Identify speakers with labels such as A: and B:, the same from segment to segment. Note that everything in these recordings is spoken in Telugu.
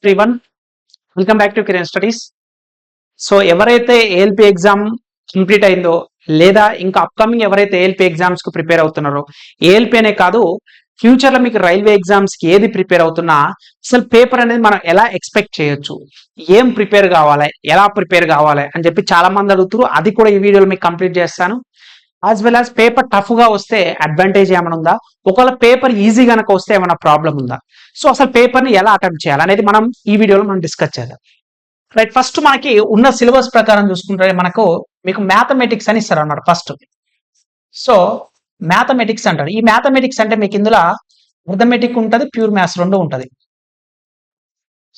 A: everyone, welcome back to Kiran studies. So ఎవరైతే ఏఎల్పి ఎగ్జామ్ కంప్లీట్ అయిందో లేదా ఇంకా అప్కమింగ్ ఎవరైతే ఏఎల్పి ఎగ్జామ్స్ కు ప్రిపేర్ అవుతున్నారో, ఏఎల్పి అనే కాదు ఫ్యూచర్ లో మీకు రైల్వే ఎగ్జామ్స్ కి ఏది ప్రిపేర్ అవుతున్నా అసలు పేపర్ అనేది మనం ఎలా ఎక్స్పెక్ట్ చేయొచ్చు, ఏం ప్రిపేర్ కావాలి, ఎలా ప్రిపేర్ కావాలి అని చెప్పి చాలా మంది అడుగుతారు. అది కూడా ఈ వీడియోలో మీకు కంప్లీట్ చేస్తాను. As well as paper tough గా వస్తే అడ్వాంటేజ్ ఏమైనా ఉందా, ఒకవేళ పేపర్ ఈజీ కనుక వస్తే ఏమైనా ప్రాబ్లం ఉందా, సో అసలు పేపర్ ని ఎలా అటెంప్ట్ చేయాలి అనేది మనం ఈ వీడియోలో మనం డిస్కస్ చేద్దాం. రైట్, ఫస్ట్ మనకి ఉన్న సిలబస్ ప్రకారం చూసుకుంటే మీకు మ్యాథమెటిక్స్ అని ఇస్తారు అన్నమాట ఫస్ట్. సో మ్యాథమెటిక్స్ అంటారు. ఈ మ్యాథమెటిక్స్ అంటే మీకు ఇందులో అర్థమెటిక్ ఉంటుంది, ప్యూర్ మ్యాథ్స్ రెండు ఉంటుంది.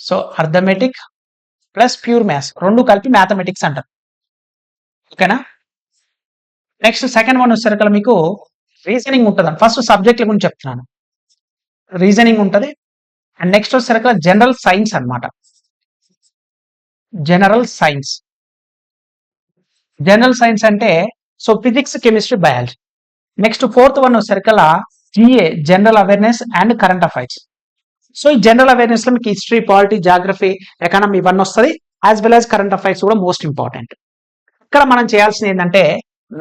A: So arithmetic plus pure maths రెండు కలిపి మ్యాథమెటిక్స్ అంటారు. ఓకేనా. నెక్స్ట్ సెకండ్ వన్ వచ్చేసరికి మీకు రీజనింగ్ ఉంటుంది. ఫస్ట్ సబ్జెక్ట్ల గురించి చెప్తున్నాను. రీజనింగ్ ఉంటుంది. అండ్ నెక్స్ట్ వచ్చేసరికి జనరల్ సైన్స్ అన్నమాట. జనరల్ సైన్స్ అంటే so physics, chemistry, biology. Next fourth one వచ్చేసరికల్లా GA, general awareness and current affairs. So ఈ జనరల్ అవేర్నెస్ లో మీకు హిస్టరీ, పాలిటీ, జాగ్రఫీ, ఎకానమీ ఇవన్నీ వస్తుంది. As well as current affairs కూడా మోస్ట్ ఇంపార్టెంట్. ఇక్కడ మనం చేయాల్సింది ఏంటంటే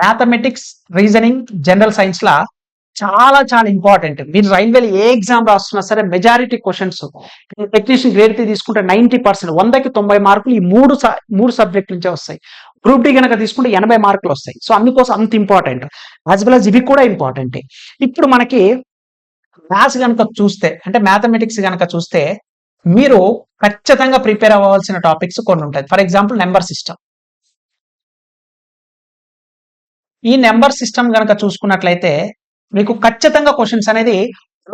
A: మ్యాథమెటిక్స్, రీజనింగ్, జనరల్ సైన్స్ లా చాలా చాలా ఇంపార్టెంట్. మీరు రైల్వేలో ఏ ఎగ్జామ్ రాస్తున్నా సరే మెజారిటీ క్వశ్చన్స్ టెక్నీషియన్ గ్రేడ్ తీసుకుంటే 90%, 100కి 90 మార్కులు ఈ మూడు సబ్జెక్ట్ నుంచే వస్తాయి. గ్రూప్ డి కనుక తీసుకుంటే 80 మార్కులు వస్తాయి. సో అందుకోసం అంత ఇంపార్టెంట్. యాజ్ వెల్ యాజ్ ఇవి కూడా ఇంపార్టెంట్. ఇప్పుడు మనకి మ్యాథ్స్ కనుక చూస్తే, అంటే మ్యాథమెటిక్స్ కనుక చూస్తే మీరు ఖచ్చితంగా ప్రిపేర్ అవ్వాల్సిన టాపిక్స్ కొన్ని ఉంటాయి. For example number system. ఈ నెంబర్ సిస్టమ్ కనుక చూసుకున్నట్లయితే మీకు ఖచ్చితంగా క్వశ్చన్స్ అనేది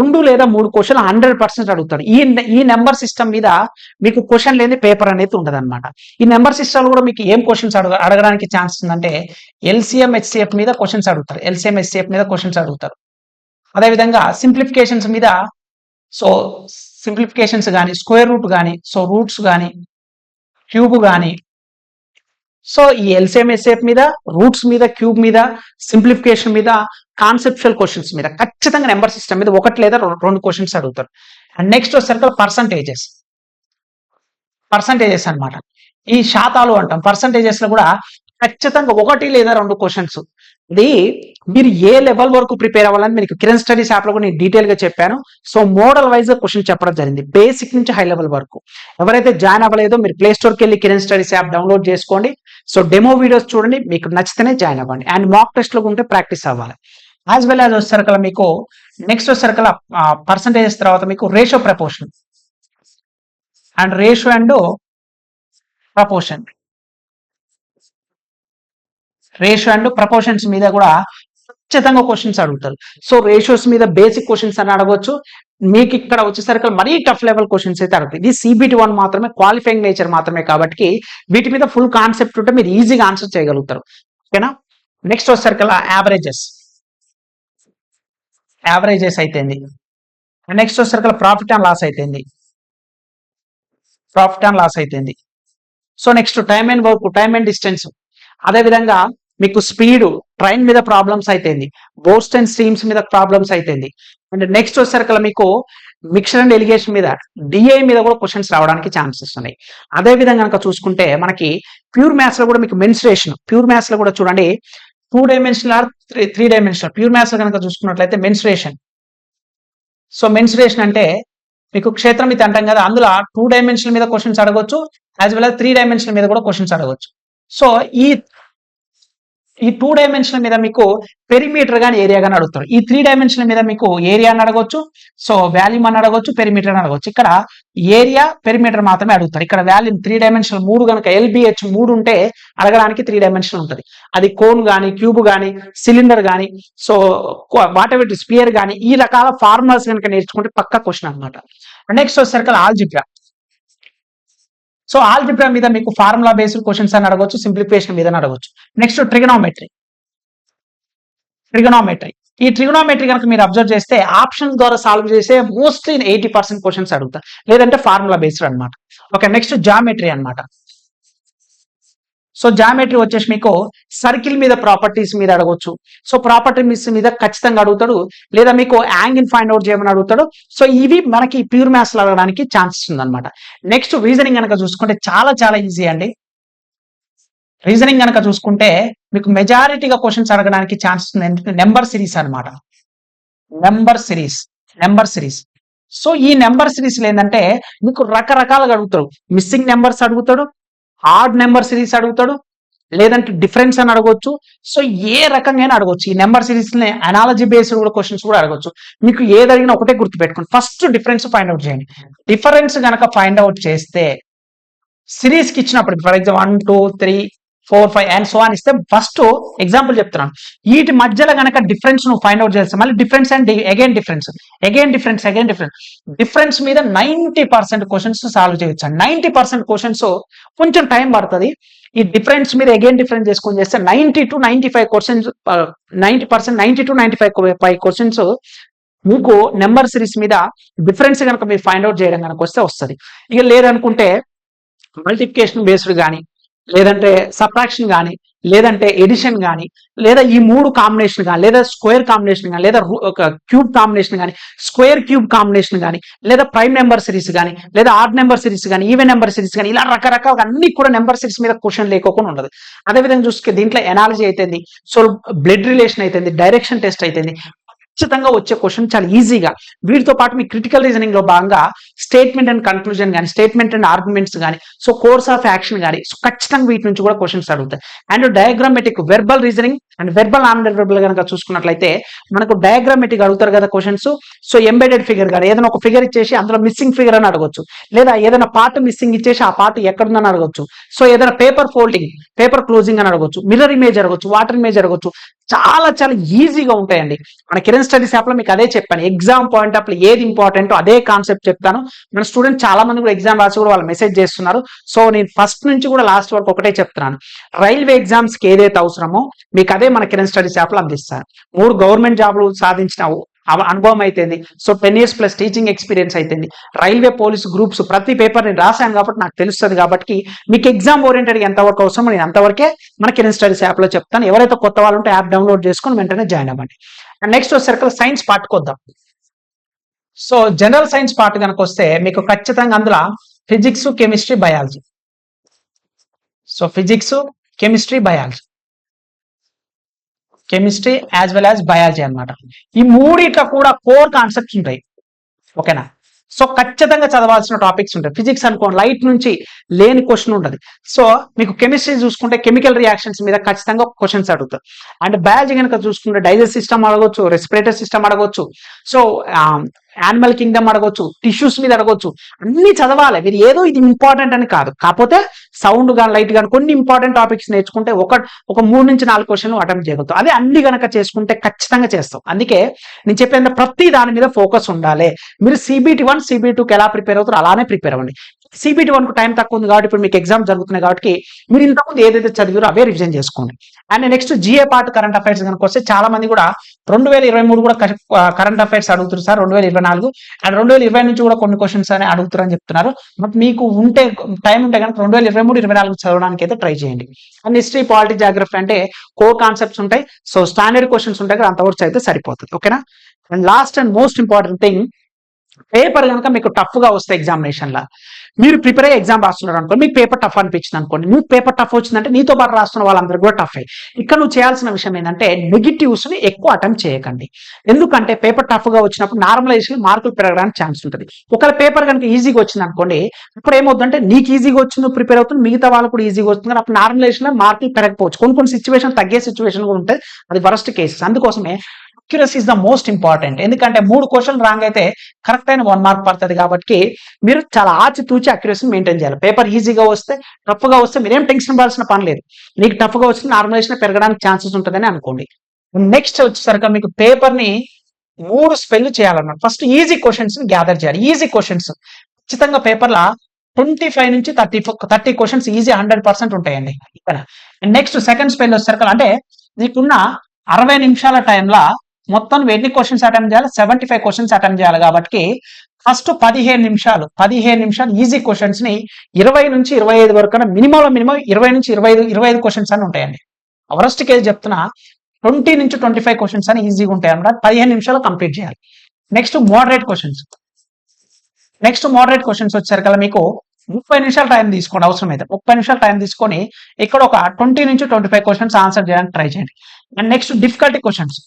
A: 2 లేదా 3 క్వశ్చన్ 100% అడుగుతాడు. ఈ నెంబర్ సిస్టమ్ మీద మీకు క్వశ్చన్ లేని పేపర్ అనేది ఉండదు అనమాట. ఈ నెంబర్ సిస్టమ్ కూడా మీకు ఏం క్వశ్చన్స్ అడగడానికి ఛాన్స్ ఉందంటే ఎల్సిఎం, హెచ్సిఎఫ్ మీద క్వశ్చన్స్ అడుగుతారు. ఎల్సిఎం, హెచ్సిఎఫ్ మీద క్వశ్చన్స్ అడుగుతారు. అదేవిధంగా సింప్లిఫికేషన్స్ మీద, సో సింప్లిఫికేషన్స్ కానీ, స్క్వేర్ రూట్ కానీ, సో రూట్స్ కానీ, క్యూబ్ కానీ, సో ఈ ఎల్సిఎం, హెచ్సిఎఫ్ మీద, రూట్స్ మీద, క్యూబ్ మీద, సింప్లిఫికేషన్ మీద, కాన్సెప్చువల్ క్వశ్చన్స్ మీద ఖచ్చితంగా నెంబర్ సిస్టమ్ మీద 1 లేదా 2 క్వశ్చన్స్ అడుగుతారు. అండ్ నెక్స్ట్ వచ్చేసరికి పర్సంటేజెస్ అన్నమాట. ఈ శాతాలు అంటాం. పర్సంటేజెస్ లో కూడా ఖచ్చితంగా 1 లేదా 2 క్వశ్చన్స్. ఇది మీరు ఏ లెవెల్ వరకు ప్రిపేర్ అవ్వాలని మీకు కిరణ్ స్టడీస్ యాప్ లో కూడా నేను డీటెయిల్ గా చెప్పాను. సో మోడల్ వైజ్ గా క్వశ్చన్ చెప్పడం జరిగింది, బేసిక్ నుంచి హై లెవెల్ వరకు. ఎవరైతే జాయిన్ అవ్వలేదో మీరు ప్లే స్టోర్ కి వెళ్ళి కిరణ్ స్టడీస్ యాప్ డౌన్లోడ్ చేసుకోండి. సో డెమో వీడియోస్ చూడండి, మీకు నచ్చితేనే జాయిన్ అవ్వండి. అండ్ మాక్ టెస్ట్ లో ఉంటే ప్రాక్టీస్ అవ్వాలి. యాజ్ వెల్ యాజ్ వచ్చేసరికల్లా మీకు నెక్స్ట్ వచ్చేసరికల్లా పర్సంటేజెస్ తర్వాత మీకు ratio, proportion and ratio and proportions మీద కూడా ఖచ్చితంగా క్వశ్చన్స్ అడుగుతారు. సో రేషియోస్ మీద బేసిక్ క్వశ్చన్స్ అని అడగవచ్చు. మీకు ఇక్కడ వచ్చేసరికి మరీ టఫ్ లెవెల్ క్వశ్చన్స్ అయితే అడుగుతాయి. ఇది CBT 1 మాత్రమే, క్వాలిఫైయింగ్ నేచర్ మాత్రమే, కాబట్టి వీటి మీద ఫుల్ కాన్సెప్ట్ ఉంటే మీరు ఈజీగా ఆన్సర్ చేయగలుగుతారు. ఓకేనా. నెక్స్ట్ వచ్చేసరికల్లా యావరేజెస్ అయితేంది. నెక్స్ట్ వచ్చేసరికల్లా ప్రాఫిట్ అండ్ లాస్ అయితేంది. So next time and work, time and distance. అదేవిధంగా మీకు స్పీడ్, ట్రైన్ మీద ప్రాబ్లమ్స్ అయితేంది, బోస్ట్ అండ్ స్ట్రీమ్స్ మీద ప్రాబ్లమ్స్ అయితేంది. అండ్ నెక్స్ట్ వచ్చేసరికి మీకు మిక్సర్ అండ్ ఎలిగేషన్ మీద, డిఐ మీద కూడా క్వశ్చన్స్ రావడానికి ఛాన్సెస్ ఉన్నాయి. అదే విధంగా కనుక చూసుకుంటే మనకి ప్యూర్ మ్యాథ్స్ లో కూడా మీకు మెన్సురేషన్, ప్యూర్ మ్యాథ్స్ లో కూడా చూడండి 2 dimensional or 3 dimensional. Pure maths లో కనుక చూసుకున్నట్లయితే మెన్సురేషన్. సో మెన్సురేషన్ అంటే మీకు క్షేత్రమితి అంటాం కదా, అందులో 2 డైమెన్షనల్ మీద క్వశ్చన్స్ అడగొచ్చు, యాజ్ వెల్ యాజ్ 3 డైమెన్షనల్ మీద కూడా క్వశ్చన్స్ అడగొచ్చు. సో ఈ 2 డైమెన్షనల్ మీద మీకు పెరిమీటర్ గాని, ఏరియా గాని అడుగుతారు. ఈ 3 డైమెన్షనల్ మీద మీకు ఏరియా అని అడగొచ్చు, సో వాల్యూమ్ అని అడగొచ్చు, పెరిమీటర్ అని అడగొచ్చు. ఇక్కడ ఏరియా, పెరిమీటర్ మాత్రమే అడుగుతారు. ఇక్కడ వాల్యూమ్ 3 డైమెన్షనల్ 3 కనుక LBH 3 ఉంటే అడగడానికి 3 డైమెన్షనల్ ఉంటుంది. అది కోన్ గాని, క్యూబ్ గాని, సిలిండర్ గాని, సో వాట్ ఎవర్ స్పియర్ గాని, ఈ రకాల ఫార్ములాస్ కనుక నేర్చుకుంటే పక్కా క్వశ్చన్ అనమాట. నెక్స్ట్ వచ్చేసరికి ఆల్జిబ్రా. సో ఆల్జిబ్రా మీద మీకు ఫార్ములా బేస్డ్ క్వశ్చన్స్ అని అడగవచ్చు, సింప్లిఫికేషన్ మీద అడగవచ్చు. Next trigonometry. ఈ ట్రిగనోమెట్రీ కనుక మీరు అబ్జర్వ్ చేస్తే ఆప్షన్స్ ద్వారా సాల్వ్ చేసే మోస్ట్లీ 80% క్వశ్చన్స్ అడుగుతారు, లేదంటే ఫార్ములా బేస్డ్ అనమాట. ఓకే. నెక్స్ట్ జామెట్రీ అనమాట. సో జామెట్రీ వచ్చేసి మీకు సర్కిల్ మీద ప్రాపర్టీస్ మీద అడగొచ్చు. సో ప్రాపర్టీస్ మీద ఖచ్చితంగా అడుగుతాడు, లేదా మీకు యాంగిల్ ఫైండ్ అవుట్ చేయమని అడుగుతాడు. సో ఇవి మనకి ప్యూర్ మ్యాథ్స్ లో అడగడానికి ఛాన్సెస్ ఉందన్నమాట. నెక్స్ట్ రీజనింగ్ కనుక చూసుకుంటే చాలా చాలా ఈజీ అండి. రీజనింగ్ కనుక చూసుకుంటే మీకు మెజారిటీగా క్వశ్చన్స్ అడగడానికి ఛాన్సెస్ ఉంది. ఎందుకంటే నెంబర్ సిరీస్ అనమాట. Number series. సో ఈ నెంబర్ సిరీస్ ఏంటంటే మీకు రకరకాలుగా అడుగుతాడు. మిస్సింగ్ నెంబర్స్ అడుగుతాడు, ఆడ్ నెంబర్ సిరీస్ అడుగుతాడు, లేదంటే డిఫరెన్స్ అని అడగొచ్చు. సో ఏ రకంగా అడగొచ్చు. ఈ నెంబర్ సిరీస్ ని అనాలజీ బేస్డ్ కూడా క్వశ్చన్స్ కూడా అడగొచ్చు. మీకు ఏది అడిగినా ఒకటే గుర్తుపెట్టుకోండి, ఫస్ట్ డిఫరెన్స్ ఫైండ్ అవుట్ చేయండి. డిఫరెన్స్ కనుక ఫైండ్ అవుట్ చేస్తే సిరీస్ కి ఇచ్చినప్పుడు ఫర్ ఎగ్జాంపుల్ 1 2 3 4 5 అండ్ సో అని ఇస్తే ఫస్ట్ ఎగ్జాంపుల్ చెప్తున్నాను, వీటి మధ్యలో కనుక డిఫరెన్స్ నువ్వు ఫైండ్ అవుట్ చేస్తే మళ్ళీ డిఫరెన్స్ అండ్ అగైన్ డిఫరెన్స్ మీద 90% క్వశ్చన్స్ సాల్వ్ చేయొచ్చు. 90% క్వశ్చన్స్ కొంచెం టైం పడుతుంది. ఈ డిఫరెన్స్ మీద అగైన్ డిఫరెన్స్ చేసుకొని చేస్తే 90 to 95 క్వశ్చన్స్ 90% 90 to 95 క్వశ్చన్స్ మీకు నెంబర్ సిరీస్ మీద డిఫరెన్స్ కనుక మీరు ఫైండ్ అవుట్ చేయడం కనుక వస్తే వస్తుంది. ఇక లేదనుకుంటే మల్టిప్లికేషన్ బేస్డ్ కానీ, లేదంటే సబ్ట్రాక్షన్ కానీ, లేదంటే ఎడిషన్ కానీ, లేదా ఈ మూడు కాంబినేషన్ కానీ, లేదా స్క్వేర్ కాంబినేషన్ కానీ, లేదా ఒక క్యూబ్ కాంబినేషన్ కానీ, స్క్వేర్ క్యూబ్ కాంబినేషన్ కానీ, లేదా ప్రైమ్ నెంబర్ సిరీస్ కానీ, లేదా ఆడ్ నెంబర్ సిరీస్ కానీ, ఈవెన్ నెంబర్ సిరీస్ కానీ, ఇలా రకరకాల అన్ని కూడా నెంబర్ సిరీస్ మీద క్వశ్చన్ లేకోకుండా ఉండదు. అదేవిధంగా చూసుకుంటే దీంట్లో ఎనాలజీ అయితేంది, సో బ్లడ్ రిలేషన్ అయితేంది, డైరెక్షన్ టెస్ట్ అయితేంది, ఖచ్చితంగా వచ్చే క్వశ్చన్ చాలా ఈజీగా. వీటితో పాటు మీ క్రిటికల్ రీజనింగ్ లో భాగంగా స్టేట్మెంట్ అండ్ కన్క్లూజన్ కానీ, స్టేట్మెంట్ అండ్ ఆర్గ్యుమెంట్స్ కానీ, సో కోర్స్ ఆఫ్ యాక్షన్ కానీ, సో ఖచ్చితంగా వీటి నుంచి కూడా క్వశ్చన్స్ అడుగుతాయి. And diagrammatic verbal reasoning and verbal non verbal కనుక చూసుకున్నట్లయితే మనకు డయాగ్రామెటిక్ అడుగుతారు కదా క్వశ్చన్స్. సో ఎంబెడెడ్ ఫిగర్ కానీ ఏదైనా ఒక ఫిగర్ ఇచ్చేసి అందులో మిస్సింగ్ ఫిగర్ అని అడగొచ్చు, లేదా ఏదైనా పార్ట్ మిస్సింగ్ ఇచ్చేసి ఆ పార్ట్ ఎక్కడుందని అడగొచ్చు. సో ఏదైనా పేపర్ ఫోల్డింగ్, పేపర్ క్లోజింగ్ అని అడగొచ్చు, మిర్రర్ ఇమేజ్ అడగొచ్చు, వాటర్ ఇమేజ్ అడగొచ్చు. చాలా చాలా ఈజీగా ఉంటాయండి. మన కిరణ్ స్టడీస్ యాప్ లో మీకు అదే చెప్పాను, ఎగ్జామ్ పాయింట్ ఆఫ్ ఏది ఇంపార్టెంట్ అదే కాన్సెప్ట్ చెప్తాను. మన స్టూడెంట్ చాలా మంది కూడా ఎగ్జామ్ రాసి కూడా వాళ్ళు మెసేజ్ చేస్తున్నారు. సో నేను ఫస్ట్ నుంచి కూడా లాస్ట్ వరకు ఒకటే చెప్తున్నాను, రైల్వే ఎగ్జామ్స్ కి ఏదైతే అవసరమో మీకు అదే మన కిరణ్ స్టడీస్ యాప్ లో అందిస్తాను. 3 గవర్నమెంట్ జాబ్లు సాధించిన అనుభవం అయితేంది, so 10 years plus teaching experience అయితేంది, రైల్వే పోలీస్ గ్రూప్స్ ప్రతి పేపర్ నేను రాశాను కాబట్టి నాకు తెలుస్తుంది. కాబట్టి మీకు ఎగ్జామ్ ఓరియంటెడ్ ఎంతవరకు అవసరం నేను అంతవరకే మన కిరణ్ స్టడీస్ యాప్ లో చెప్తాను. ఎవరైతే కొత్త వాళ్ళు ఉంటే యాప్ డౌన్లోడ్ చేసుకొని వెంటనే జాయిన్ అవ్వండి. అండ్ నెక్స్ట్ వచ్చేసరికి సైన్స్ పార్ట్కి వద్దాం. సో జనరల్ సైన్స్ పార్ట్ కనుక వస్తే మీకు ఖచ్చితంగా అందులో physics, chemistry, biology. So physics, chemistry, biology, chemistry as well as biology అనమాట. ఈ మూడిట్లో కూడా కోర్ కాన్సెప్ట్స్ ఉంటాయి. ఓకేనా? సో ఖచ్చితంగా చదవాల్సిన టాపిక్స్ ఉంటాయి. ఫిజిక్స్ అనుకోండి లైట్ నుంచి లేని క్వశ్చన్ ఉంటుంది. సో మీకు కెమిస్ట్రీ చూసుకుంటే కెమికల్ రియాక్షన్స్ మీద ఖచ్చితంగా క్వశ్చన్స్ అడుగుతారు. అండ్ బయాలజీ కనుక చూసుకుంటే డైజెస్ట్ సిస్టమ్ అడగొచ్చు, రెస్పిరేటర్ సిస్టమ్ అడగొచ్చు, సో యానిమల్ కింగ్డమ్ అడగొచ్చు, టిష్యూస్ మీద అడగొచ్చు. అన్ని చదవాలి మీరు, ఏదో ఇది ఇంపార్టెంట్ అని కాదు. కాకపోతే సౌండ్ కానీ లైట్ కానీ కొన్ని ఇంపార్టెంట్ టాపిక్స్ నేర్చుకుంటే ఒక 3 నుంచి 4 క్వశ్చన్లు అటెంప్ట్ చేయగలుగుతాం. అదే అన్ని కనుక చేసుకుంటే ఖచ్చితంగా చేస్తాం. అందుకే నేను చెప్పేది ప్రతి దాని మీద ఫోకస్ ఉండాలి. మీరు CBT 1 CBT 2కి ఎలా ప్రిపేర్ అవుతారో అలానే ప్రిపేర్ అవ్వండి. CBT 1 కు టైం తక్కువ ఉంది కాబట్టి ఇప్పుడు మీకు ఎగ్జామ్ జరుగుతున్నాయి కాబట్టి మీరు ఇంతకుముందు ఏదైతే చదివారో అవే రివిజన్ చేసుకోండి. And next GA part current affairs కనుక వస్తే చాలా మంది కూడా 2023 కూడా కరెంట్ అఫైర్స్ అడుగుతారు సార్, 2024 అండ్ 2020 నుంచి కూడా కొన్ని క్వశ్చన్స్ అని అడుగుతారు అని చెప్తున్నారు. బట్ మీకు ఉంటే టైం ఉంటే కనుక 2023, 2024 చదవడానికి అయితే ట్రై చేయండి. అండ్ హిస్టరీ, పాలిటీ, జాగ్రఫీ అంటే కోర్ కాన్సెప్ట్స్ ఉంటాయి. సో స్టాండర్డ్ క్వశ్చన్స్ ఉంటాయి కదా, అంతవరకు అయితే సరిపోతుంది. ఓకేనా? And last and most important thing, paper కనుక మీకు టఫ్ గా వస్తే ఎగ్జామినేషన్ లా మీరు ప్రిపేర్ అయ్యి ఎగ్జామ్ రాస్తున్నారు అనుకోండి, మీకు పేపర్ టఫ్ అనిపించింది అనుకోండి, మీకు పేపర్ టఫ్ వచ్చిందంటే నీతో పాటు రాస్తున్న వాళ్ళందరూ కూడా టఫ్. ఇక్కడ నువ్వు చేయాల్సిన విషయం ఏంటంటే నెగిటివ్స్ ని ఎక్కువ అటెంప్ట్ చేయకండి. ఎందుకంటే పేపర్ టఫ్ గా వచ్చినప్పుడు నార్మలైజేషన్ మార్కులు పెరగడానికి ఛాన్స్ ఉంటుంది. ఒకవేళ పేపర్ కనుక ఈజీగా వచ్చింది అనుకోండి, ఇప్పుడు ఏమవుతుందంటే నీకు ఈజీగా వచ్చింది ప్రిపేర్ అవుతుంది, మిగతా వాళ్ళకు కూడా ఈజీగా వస్తుంది. అప్పుడు నార్మలైజేషన్ లో మార్కులు పెరగకపోవచ్చు, కొన్ని సిచ్యువేషన్ తగ్గే సిచ్యువేషన్ కూడా ఉంటుంది. అది వరస్ట్ కేసెస్. అందుకోసమే accuracy is the most important. ఎందుకంటే 3 క్వశ్చన్ రాంగ్ అయితే కరెక్ట్ అయిన 1 మార్క్ పడుతుంది. కాబట్టి మీరు చాలా ఆచితూచి అక్యురసీ మెయింటైన్ చేయాలి. పేపర్ ఈజీగా వస్తే, టఫ్ గా వస్తే మీరేం టెన్షన్ పడాల్సిన పని లేదు. మీకు టఫ్ గా వస్తే నార్మలైజేషన్ పెరగడానికి ఛాన్సెస్ ఉంటుందని అనుకోండి. నెక్స్ట్ వచ్చేసరికి మీకు పేపర్ ని 3 స్పెల్ చేయాలన్నమాట. ఫస్ట్ ఈజీ క్వశ్చన్స్ ని గ్యాదర్ చేయాలి. ఈజీ క్వశ్చన్స్ ఖచ్చితంగా పేపర్ లా 25 నుంచి 30 క్వశ్చన్స్ ఈజీ 100% ఉంటాయండి. నెక్స్ట్ సెకండ్ స్పెల్ వచ్చేసరికి అంటే నీకున్న 60 నిమిషాల టైంలో మొత్తం ఎన్ని క్వశ్చన్స్ అటెంప్ట్ చేయాలి? 75 క్వశ్చన్స్ అటెంప్ట్ చేయాలి. కాబట్టి ఫస్ట్ 15 నిమిషాలు ఈజీ క్వశ్చన్స్ ని 20 నుంచి 25 వరకు మినిమం 20 నుంచి 25 క్వశ్చన్స్ అని ఉంటాయండి. వరస్ట్ కేసు చెప్తున్నా 20 నుంచి 25 క్వశ్చన్స్ అని ఈజీగా ఉంటాయి అన్నమాట. 15 నిమిషాలు కంప్లీట్ చేయాలి. నెక్స్ట్ మోడరేట్ క్వశ్చన్స్ వచ్చేసరికల్లా మీకు 30 నిమిషాలు టైం తీసుకోండి. అవసరమైతే 30 నిమిషాలు టైం తీసుకొని ఇక్కడ ఒక 20 నుంచి 25 క్వశ్చన్స్ ఆన్సర్ చేయడానికి ట్రై చేయండి. And next difficulty questions.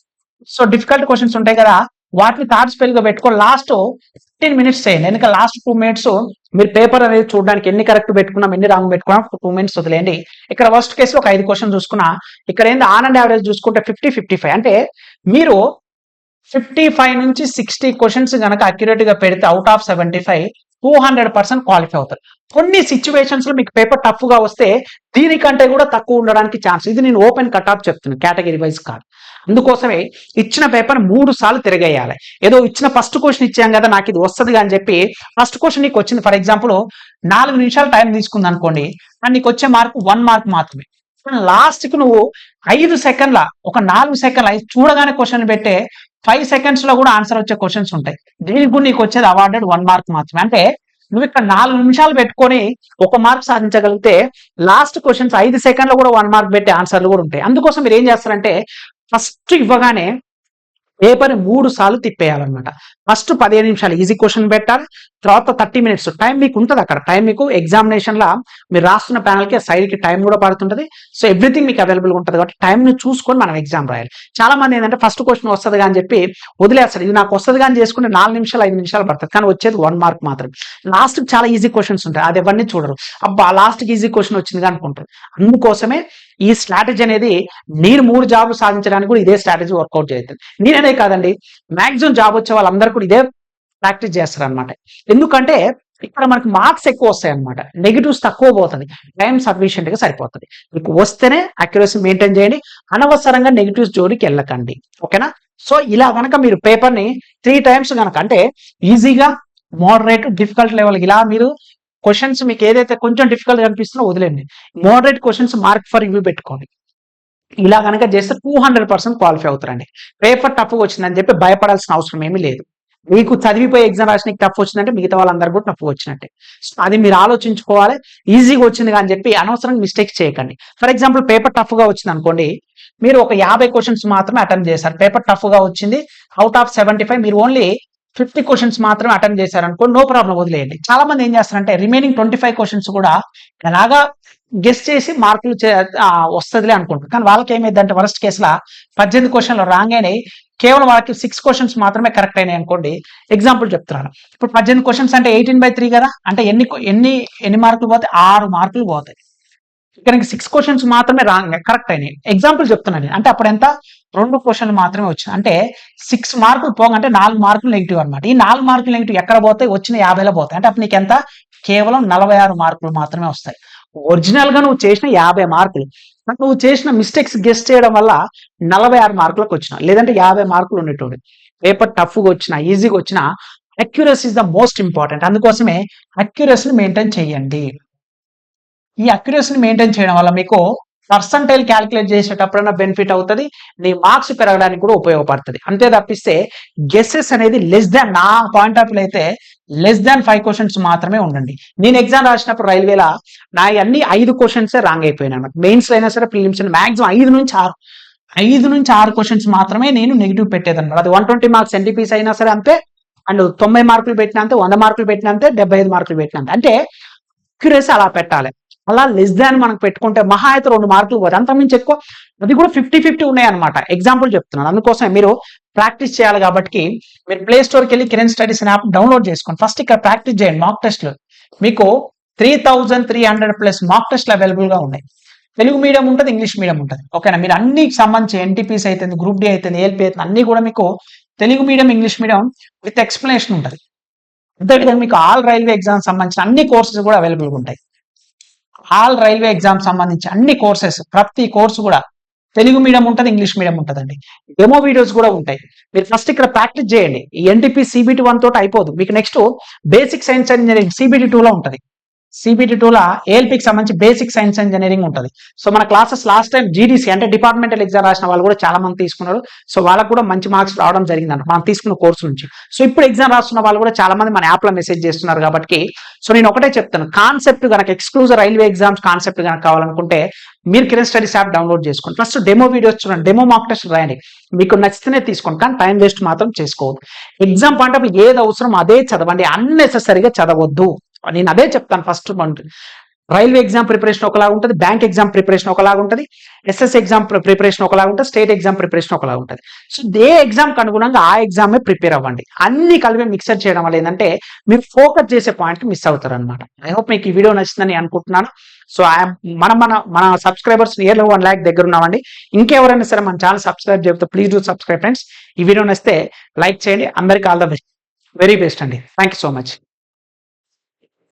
A: So difficulty questions ఉంటాయి కదా, వాటిని థర్డ్ స్పెల్ గా పెట్టుకొని లాస్ట్ 15 మినిట్స్ చేయండి. ఎందుకంటే లాస్ట్ 2 మినిట్స్ మీరు పేపర్ అనేది చూడడానికి ఎన్ని కరెక్ట్ పెట్టుకున్నాం ఎన్ని రాంగ్ పెట్టుకున్నాం 2 మినిట్స్ వదిలేయండి. ఇక్కడ వర్స్ట్ కేసులో ఒక 5 క్వశ్చన్ చూసుకున్నా, ఇక్కడ ఏంది ఆన్ అండ్ యావరేజ్ చూసుకుంటే 50-55, అంటే మీరు 55 నుంచి 60 క్వశ్చన్స్ కనుక అక్యురేట్ గా పెడితే అవుట్ ఆఫ్ 75 200% క్వాలిఫై అవుతారు. కొన్ని సిచ్యువేషన్స్ లో మీకు పేపర్ టఫ్ గా వస్తే దీనికంటే కూడా తక్కువ ఉండడానికి ఛాన్స్. ఇది నేను ఓపెన్ కట్ ఆఫ్ చెప్తున్నాను, కేటగిరీ వైజ్ కాదు. అందుకోసమే ఇచ్చిన పేపర్ 3 సార్లు తిరగేయాలి. ఏదో ఇచ్చిన ఫస్ట్ క్వశ్చన్ ఇచ్చాం కదా నాకు ఇది వస్తుంది అని చెప్పి ఫస్ట్ క్వశ్చన్ నీకు వచ్చింది, ఫర్ ఎగ్జాంపుల్ 4 నిమిషాలు టైం తీసుకుంది అనుకోండి, అండ్ నీకు వచ్చే మార్క్ 1 మార్క్ మాత్రమే. లాస్ట్ కు నువ్వు 5 సెకండ్ల ఒక 4 సెకండ్ల చూడగానే క్వశ్చన్ పెట్టే 5 సెకండ్స్ లో కూడా ఆన్సర్ వచ్చే క్వశ్చన్స్ ఉంటాయి. దీనికి కూడా నీకు వచ్చేది అవార్డెడ్ 1 మార్క్ మాత్రమే. అంటే నువ్వు ఇక్కడ 4 నిమిషాలు పెట్టుకొని 1 మార్క్ సాధించగలిగితే లాస్ట్ క్వశ్చన్స్ 5 సెకండ్లు కూడా 1 మార్క్ పెట్టే ఆన్సర్లు కూడా ఉంటాయి. అందుకోసం మీరు ఏం చేస్తారంటే ఫస్ట్ ఇవ్వగానే పేపర్ 3 సార్లు తిప్పేయాలన్నమాట. ఫస్ట్ 15 నిమిషాలు ఈజీ క్వశ్చన్ పెట్టాలి, తర్వాత 30 మినిట్స్ టైం మీకు ఉంటుంది. అక్కడ టైం మీకు ఎగ్జామినేషన్ లా మీరు రాస్తున్న ప్యానల్ కి సైడ్ కి టైం కూడా పడుతుంటది. సో ఎవ్రీథింగ్ మీకు అవైలబుల్ గా ఉంటుంది కాబట్టి టైం ని చూసుకొని మనం ఎగ్జామ్ రాయాలి. చాలా మంది ఏంటంటే ఫస్ట్ క్వశ్చన్ వస్తుంది అని చెప్పి వదిలేస్తారు. ఇది నాకు వస్తుంది కానీ చేసుకుంటే 4 నిమిషాలు 5 నిమిషాలు పడుతుంది, కానీ వచ్చేది 1 మార్క్ మాత్రం. లాస్ట్ చాలా ఈజీ క్వశ్చన్స్ ఉంటాయి, అది ఎవరిని చూడరు. అబ్బా లాస్ట్ కి ఈజీ క్వశ్చన్ వచ్చింది అనుకుంటారు. అందుకోసమే ఈ స్ట్రాటజీ అనేది నేను 3 జాబ్లు సాధించడానికి కూడా ఇదే స్ట్రాటజీ వర్కౌట్ చేస్తుంది. నేననే కాదండి, మాక్సిమం జాబ్ వచ్చే వాళ్ళందరూ కూడా ఇదే ప్రాక్టీస్ చేస్తారు అనమాట. ఎందుకంటే ఇక్కడ మనకి మార్క్స్ ఎక్కువ వస్తాయి అనమాట, నెగిటివ్స్ తక్కువ పోతుంది, టైం సఫిషియెంట్ గా సరిపోతుంది. మీకు వస్తేనే అక్యురసీ మెయింటైన్ చేయండి, అనవసరంగా నెగిటివ్స్ జోలికి వెళ్ళకండి. ఓకేనా? సో ఇలా కనుక మీరు పేపర్ ని 3 టైమ్స్ కనుక, అంటే ఈజీగా మోడరేట్ డిఫికల్ట్ లెవెల్ ఇలా మీరు క్వశ్చన్స్ మీకు ఏదైతే కొంచెం డిఫికల్ట్ అనిపిస్తుందో వదిలేండి, moderate questions mark for review పెట్టుకోండి. ఇలా కనుక చేస్తే 200% క్వాలిఫై అవుతారండి. పేపర్ టఫ్ వచ్చిందని చెప్పి భయపడాల్సిన అవసరం ఏమీ లేదు. మీకు చదివిపోయి ఎగ్జామ్ రాసిన టఫ్ వచ్చిందంటే మిగతా వాళ్ళందరూ కూడా టఫ్ వచ్చినట్టే. సో అది మీరు ఆలోచించుకోవాలి. ఈజీగా వచ్చింది కానీ చెప్పి అనవసరంగా మిస్టేక్స్ చేయకండి. ఫర్ ఎగ్జాంపుల్ పేపర్ టఫ్ గా వచ్చింది అనుకోండి, మీరు ఒక 50 క్వశ్చన్స్ మాత్రమే అటెంప్ట్ చేశారు, పేపర్ టఫ్ గా వచ్చింది, అవుట్ ఆఫ్ 75 మీరు ఓన్లీ 50 క్వశ్చన్స్ మాత్రమే అటెంప్ట్ చేశారనుకో, నో ప్రాబ్లం, వదిలేయండి. చాలా మంది ఏం చేస్తారంటే రిమైనింగ్ 25 క్వశ్చన్స్ కూడా ఎలాగా గెస్ చేసి మార్కులు వస్తుందిలే అనుకుంటారు. కానీ వాళ్ళకి ఏమైందంటే వరస్ట్ కేసులో 18 క్వశ్చన్లు రాంగ్ అయినాయి, కేవలం వాళ్ళకి 6 క్వశ్చన్స్ మాత్రమే కరెక్ట్ అయినాయి అనుకోండి. ఎగ్జాంపుల్ చెప్తున్నాను, ఇప్పుడు 18 క్వశ్చన్స్ అంటే 18/3 కదా, అంటే ఎన్ని మార్కులు పోతాయి? 6 మార్కులు పోతాయి. ఇక్కడ 6 క్వశ్చన్స్ మాత్రమే రాంగ్ కరెక్ట్ అయినాయి. ఎగ్జాంపుల్ చెప్తున్నాను, అంటే అప్పుడు ఎంత 2 క్వశ్చన్లు మాత్రమే వచ్చింది, అంటే 6 మార్కులు పోగంటే 4 మార్కులు నెగిటివ్ అనమాట. ఈ 4 మార్కులు నెగిటివ్ ఎక్కడ పోతాయి? వచ్చిన 50లో పోతాయి. అంటే అప్పుడు నీకు ఎంత? కేవలం 46 మార్కులు మాత్రమే వస్తాయి. ఒరిజినల్ గా నువ్వు చేసిన 50 మార్కులు, నువ్వు చేసిన మిస్టేక్స్ గెస్ చేయడం వల్ల 46 మార్కులకు వచ్చినా, లేదంటే 50 మార్కులు ఉండేటోడు. పేపర్ టఫ్ గా వచ్చినా ఈజీగా వచ్చినా accuracy is the most important. అందుకోసమే అక్యురసీని మెయింటైన్ చేయండి. ఈ అక్యురసీని మెయింటైన్ చేయడం వల్ల మీకు పర్సంటైల్ క్యాలిక్యులేట్ చేసేటప్పుడైనా బెనిఫిట్ అవుతుంది, నీ మార్క్స్ పెరగడానికి కూడా ఉపయోగపడుతుంది. అంతే తప్పిస్తే గెస్సెస్ అనేది లెస్ దాన్, నా పాయింట్ ఆఫ్ వ్యూ అయితే లెస్ దాన్ 5 క్వశ్చన్స్ మాత్రమే ఉండండి. నేను ఎగ్జామ్ రాసినప్పుడు రైల్వేలా నా అన్ని 5 క్వశ్చన్స్ రాంగ్ అయిపోయినా అనమాట. మెయిన్స్ అయినా సరే ప్రిలిమ్స్ మాక్సిమం 5 నుంచి 6 క్వశ్చన్స్ మాత్రమే నేను నెగిటివ్ పెట్టేదన్నమాట. అది 120 మార్క్స్ ఎన్టీపీస్ అయినా సరే అంతే, అండ్ 90 మార్కులు పెట్టినా అంతే, 100 మార్కులు పెట్టినా అంతే, 75 మార్కులు పెట్టినా అంతే. అంటే అక్యురసీ అలా పెట్టాలి. అలా లెస్ దాన్ మనకు పెట్టుకుంటే మహా అయితే 2 మార్కులు పోతే, అంతకుమించి ఎక్కువ అది కూడా 50-50 ఉన్నాయి అనమాట. ఎగ్జాంపుల్ చెప్తున్నాను. అందుకోసం మీరు ప్రాక్టీస్ చేయాలి కాబట్టి మీరు ప్లే స్టోర్కి వెళ్ళి కిరణ్ స్టడీస్ అనే యాప్ డౌన్లోడ్ చేసుకోండి. ఫస్ట్ ఇక్కడ ప్రాక్టీస్ చేయండి. మాక్ టెస్ట్లు మీకు 3300+ మాక్ టెస్ట్లు అవైలబుల్ గా ఉన్నాయి. తెలుగు మీడియం ఉంటుంది, ఇంగ్లీష్ మీడియం ఉంటుంది. ఓకేనా? మీరు అన్నికి సంబంధించి ఎన్టీపీస్ అయితే, గ్రూప్ డి అయితే, ఏఎల్పీ అయితే అన్ని కూడా మీకు Telugu medium English medium with explanation ఉంటుంది. అంతేకాదు మీకు ఆల్ రైల్వే ఎగ్జామ్ సంబంధించిన అన్ని కోర్సెస్ కూడా అవైలబుల్ గా ఉంటాయి. ఆల్ రైల్వే ఎగ్జామ్ సంబంధించి అన్ని కోర్సెస్, ప్రతి కోర్సు కూడా తెలుగు మీడియం ఉంటుంది, ఇంగ్లీష్ మీడియం ఉంటుందండి. డెమో వీడియోస్ కూడా ఉంటాయి. మీరు ఫస్ట్ ఇక్కడ ప్రాక్టీస్ చేయండి. ఈ ఎన్టీపీ CBT 1 తోటి అయిపోదు, మీకు next basic science engineering CBT 2 లో ఉంటుంది. CBT2 ఏఎల్పికి సంబంధించి బేసిక్ సైన్స్ ఇంజనీరింగ్ ఉంటుంది. సో మన క్లాసెస్ లాస్ట్ టైం జీడీసీ అంటే డిపార్ట్మెంటల్ ఎగ్జామ్ రాసిన వాళ్ళు కూడా చాలా మంది తీసుకున్నారు. సో వాళ్ళకు కూడా మంచి మార్క్స్ రావడం జరిగిందంట మనం తీసుకున్న కోర్సు నుంచి. సో ఇప్పుడు ఎగ్జామ్ రాస్తున్న వాళ్ళు కూడా చాలా మంది మన యాప్లో మెసేజ్ చేస్తున్నారు కాబట్టి సో నేను ఒకటే చెప్తాను, కాన్సెప్ట్ కనుక ఎక్స్క్లూజివ్ రైల్వే ఎగ్జామ్స్ కాన్సెప్ట్ కనుక కావాలనుకుంటే మీరు కిరణ్ స్టడీస్ యాప్ డౌన్లోడ్ చేసుకోండి. ఫస్ట్ డెమో వీడియోస్ చూడండి, డెమో మాక్ టెస్ట్ రాయండి, మీకు నచ్చితేనే తీసుకోండి, కానీ టైం వేస్ట్ మాత్రం చేసుకోవద్దు. ఎగ్జామ్ పాయింట్ ఆఫ్ ఏది అవసరం అదే చదవండి, అన్నెసెసరీగా చదవద్దు. నేను అదే చెప్తాను. ఫస్ట్ రైల్వే ఎగ్జామ్ ప్రిపరేషన్ ఒకలాగా ఉంటుంది, బ్యాంక్ ఎగ్జామ్ ప్రిపరేషన్ ఒకలాగా ఉంటుంది, ఎస్ఎస్ ఎగ్జామ్ ప్రిపరేషన్ ఒకలాగా ఉంటుంది, స్టేట్ ఎగ్జామ్ ప్రిపరేషన్ ఒకలాగా ఉంటుంది. సో ఏ ఎగ్జామ్కి అనుగుణంగా ఆ ఎగ్జామే ప్రిపేర్ అవ్వండి. అన్ని కలిపి మిక్సర్ చేయడం వల్ల ఏంటంటే మీరు ఫోకస్ చేసే పాయింట్ మిస్ అవుతారు అనమాట. ఐ హోప్ మీకు ఈ వీడియో నచ్చిందని అనుకుంటున్నాను. సో మన సబ్స్క్రైబర్స్ నియర్లీ 1 lakh దగ్గర ఉన్నామండి. ఇంకెవరైనా సరే మన ఛానల్ సబ్స్క్రైబ్ చెప్తే ప్లీజ్ డూ సబ్స్క్రైబ్ ఫ్రెండ్స్. ఈ వీడియో నచ్చితే లైక్ చేయండి. అందరికీ all the best, very best అండి. Thank you so much.